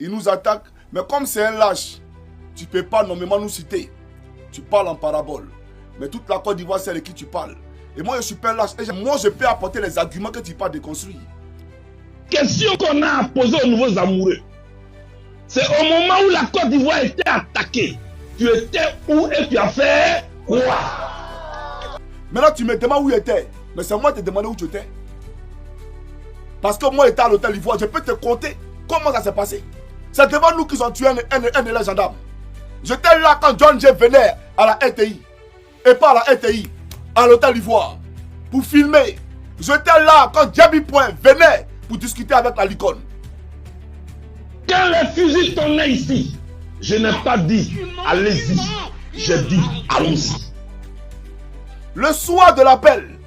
il nous attaque. Mais comme c'est un lâche, tu ne peux pas nommément nous citer. Tu parles en parabole. Mais toute la Côte d'Ivoire, c'est de qui tu parles. Et moi, je suis pas lâche. Et moi, je peux apporter les arguments que tu parles de construire. Question qu'on a posée aux nouveaux amoureux. C'est au moment où la Côte d'Ivoire était attaquée. Tu étais où et tu as fait quoi? Maintenant, tu me demandes où il était. Mais c'est moi qui te demandé où tu étais. Parce que moi, j'étais à l'hôtel Ivoire. Je peux te compter comment ça s'est passé. C'est devant nous qu'ils ont tué un de leurs gendarmes. J'étais là quand John J venait à la RTI. Et pas à la RTI, à l'hôtel Ivoire. Pour filmer. J'étais là quand Djabi Point venait pour discuter avec la Licorne. Quand les fusils tournaient ici, je n'ai pas dit allez-y. J'ai dit allons-y. Le soir de l'appel,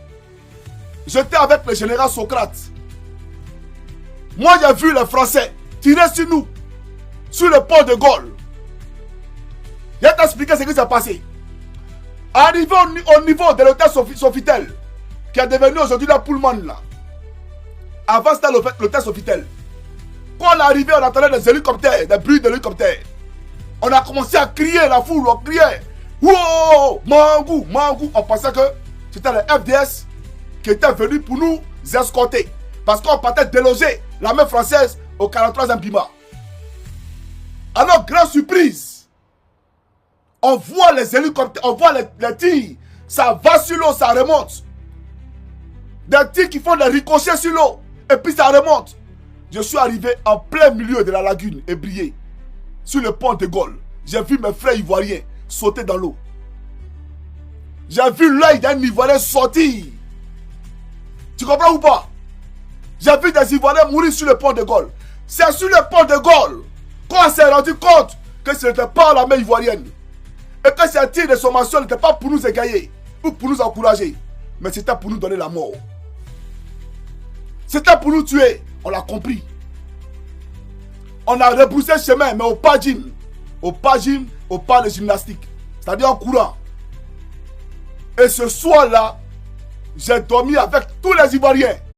j'étais avec le général Socrate. Moi, j'ai vu les Français tirer sur nous, sur le pont de Gaulle. Je vais t'expliquer ce qui s'est passé. Arrivé au niveau de l'hôtel Sofitel, qui est devenu aujourd'hui la Pullman là. Avant c'était l'hôtel Sofitel. Quand on est arrivé, on entendait des hélicoptères, des bruits d'hélicoptères. On a commencé à crier, la foule, on criait. Wow, Mangou, Mangou. On pensait que c'était le FDS qui était venu pour nous escorter. Parce qu'on partait déloger l'armée française au 43e Bima. Alors, grande surprise, on voit les hélicoptères, on voit les tirs. Ça va sur l'eau, ça remonte. Des tirs qui font des ricochets sur l'eau. Et puis ça remonte. Je suis arrivé en plein milieu de la lagune et brillé. Sur le pont de Gaulle. J'ai vu mes frères ivoiriens sauter dans l'eau. J'ai vu l'œil d'un Ivoirien sortir. Tu comprends ou pas? J'ai vu des Ivoiriens mourir sur le pont de Gaulle. C'est sur le pont de Gaulle qu'on s'est rendu compte que ce n'était pas l'armée ivoirienne. Et que ces tirs de sommation n'étaient pas pour nous égayer ou pour nous encourager. Mais c'était pour nous donner la mort. C'était pour nous tuer. On l'a compris. On a rebroussé chemin, mais au pas gym. Au pas gym, au pas de gymnastique. C'est-à-dire en courant. Et ce soir-là, j'ai dormi avec tous les Ivoiriens.